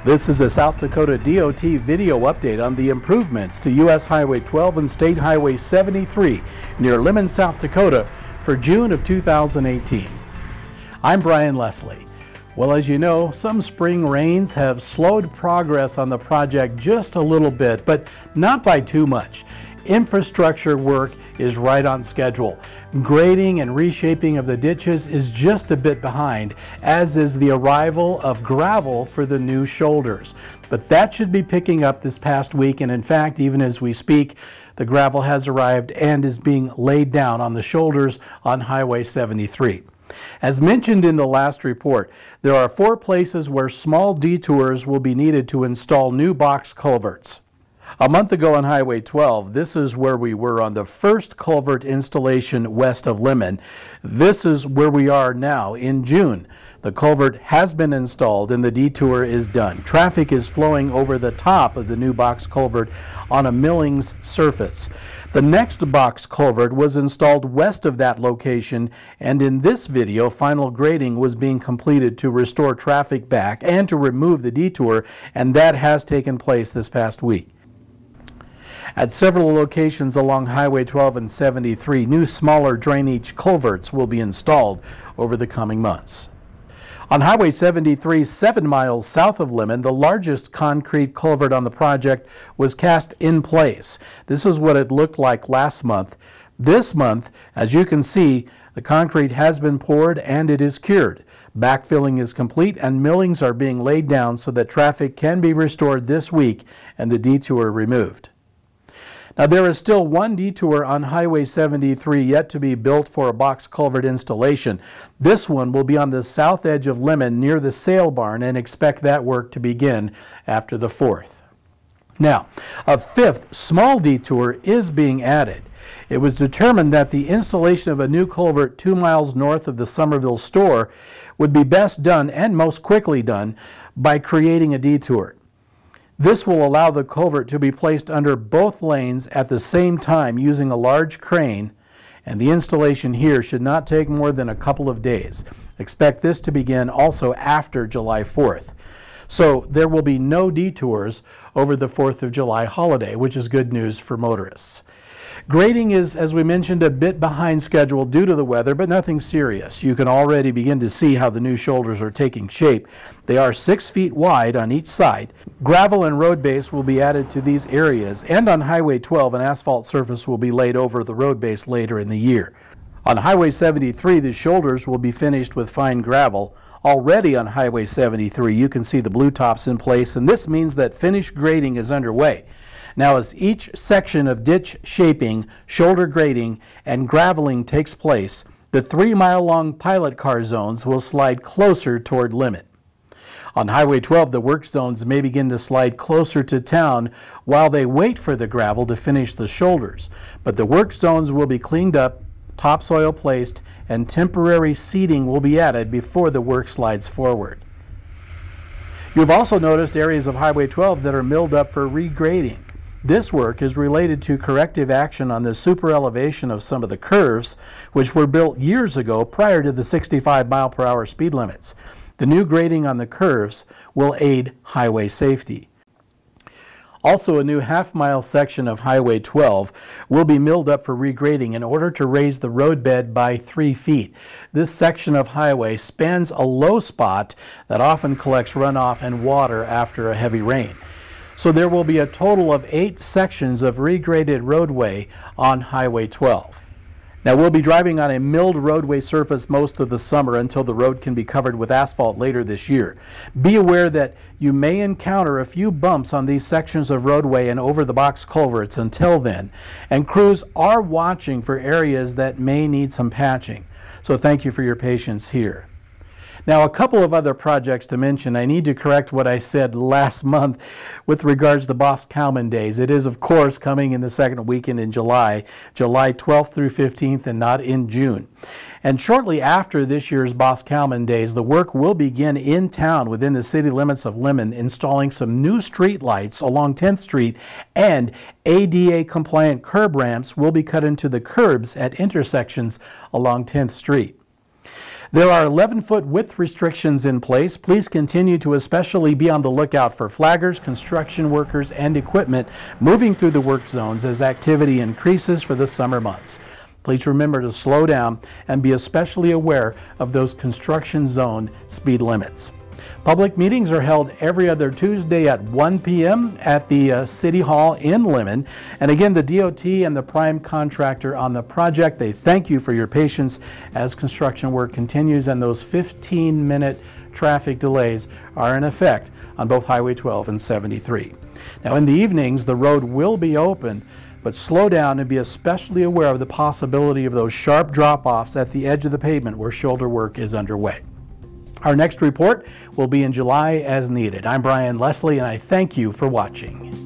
This is a South Dakota DOT video update on the improvements to U.S. Highway 12 and State Highway 73 near Lemmon, South Dakota for June of 2018. I'm Brian Leslie. Well, as you know, some spring rains have slowed progress on the project just a little bit, but not by too much. Infrastructure work is right on schedule. Grading and reshaping of the ditches is just a bit behind, as is the arrival of gravel for the new shoulders. But that should be picking up this past week, and in fact, even as we speak, the gravel has arrived and is being laid down on the shoulders on Highway 73. As mentioned in the last report, there are 4 places where small detours will be needed to install new box culverts. A month ago on Highway 12, this is where we were on the first culvert installation west of Lemmon. This is where we are now in June. The culvert has been installed and the detour is done. Traffic is flowing over the top of the new box culvert on a millings surface. The next box culvert was installed west of that location, and in this video, final grading was being completed to restore traffic back and to remove the detour, and that has taken place this past week. At several locations along Highway 12 and 73, new smaller drainage culverts will be installed over the coming months. On Highway 73, 7 miles south of Lemmon, the largest concrete culvert on the project was cast in place. This is what it looked like last month. This month, as you can see, the concrete has been poured and it is cured. Backfilling is complete and millings are being laid down so that traffic can be restored this week and the detour removed. Now, there is still one detour on Highway 73 yet to be built for a box culvert installation. This one will be on the south edge of Lemmon near the sale barn, and expect that work to begin after the 4th. Now, a 5th small detour is being added. It was determined that the installation of a new culvert 2 miles north of the Somerville store would be best done and most quickly done by creating a detour. This will allow the culvert to be placed under both lanes at the same time using a large crane, and the installation here should not take more than a couple of days. Expect this to begin also after July 4th. So there will be no detours over the 4th of July holiday, which is good news for motorists. Grading is, as we mentioned, a bit behind schedule due to the weather, but nothing serious. You can already begin to see how the new shoulders are taking shape. They are 6 feet wide on each side. Gravel and road base will be added to these areas, and on Highway 12, an asphalt surface will be laid over the road base later in the year. On Highway 73, the shoulders will be finished with fine gravel. Already on Highway 73, you can see the blue tops in place, and this means that finished grading is underway. Now, as each section of ditch shaping, shoulder grading, and graveling takes place, the 3-mile-long pilot car zones will slide closer toward Lemmon. On Highway 12, the work zones may begin to slide closer to town while they wait for the gravel to finish the shoulders. But the work zones will be cleaned up, topsoil placed, and temporary seeding will be added before the work slides forward. You've also noticed areas of Highway 12 that are milled up for regrading. This work is related to corrective action on the super elevation of some of the curves, which were built years ago prior to the 65-mile-per-hour speed limits. The new grading on the curves will aid highway safety. Also, a new half-mile section of Highway 12 will be milled up for regrading in order to raise the roadbed by 3 feet. This section of highway spans a low spot that often collects runoff and water after a heavy rain. So there will be a total of 8 sections of regraded roadway on Highway 12. Now, we'll be driving on a milled roadway surface most of the summer until the road can be covered with asphalt later this year. Be aware that you may encounter a few bumps on these sections of roadway and over the box culverts until then, and crews are watching for areas that may need some patching. So thank you for your patience here. Now, a couple of other projects to mention. I need to correct what I said last month with regards to Box Culverts Days. It is, of course, coming in the second weekend in July 12th through 15th, and not in June. And shortly after this year's Box Culverts Days, the work will begin in town within the city limits of Lemmon, installing some new street lights along 10th Street, and ADA-compliant curb ramps will be cut into the curbs at intersections along 10th Street. There are 11-foot width restrictions in place. Please continue to especially be on the lookout for flaggers, construction workers, and equipment moving through the work zones as activity increases for the summer months. Please remember to slow down and be especially aware of those construction zone speed limits. Public meetings are held every other Tuesday at 1 p.m. at the City Hall in Lemmon. And again, the DOT and the prime contractor on the project, they thank you for your patience as construction work continues, and those 15-minute traffic delays are in effect on both Highway 12 and 73. Now, in the evenings, the road will be open, but slow down and be especially aware of the possibility of those sharp drop-offs at the edge of the pavement where shoulder work is underway. Our next report will be in July as needed. I'm Brian Leslie, and I thank you for watching.